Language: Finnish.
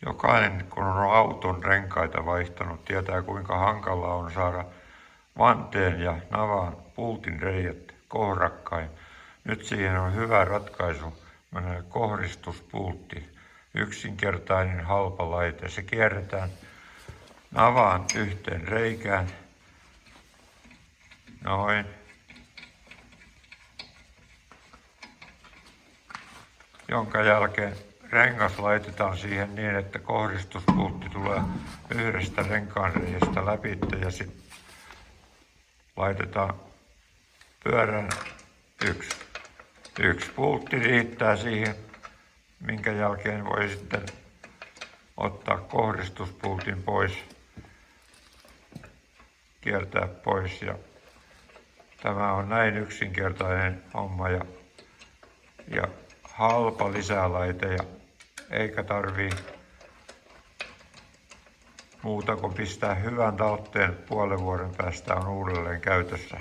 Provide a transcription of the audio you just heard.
Jokainen, kun on auton renkaita vaihtanut, tietää kuinka hankala on saada vanteen ja navan pultin reiät kohrakkain. Nyt siihen on hyvä ratkaisu, kohdistuspultti. Yksinkertainen halpa laite. Se kierretään navaan yhteen reikään. Noin. Jonka jälkeen rengas laitetaan siihen niin, että kohdistuspultti tulee yhdestä renkaanreiästä läpi ja sitten laitetaan pyörän yksi pultti riittää siihen, minkä jälkeen voi sitten ottaa kohdistuspultin pois, kiertää pois ja tämä on näin yksinkertainen homma ja halpa lisälaite eikä tarvii muuta kuin pistää hyvän talteen, puolen vuoden päästä on uudelleen käytössä.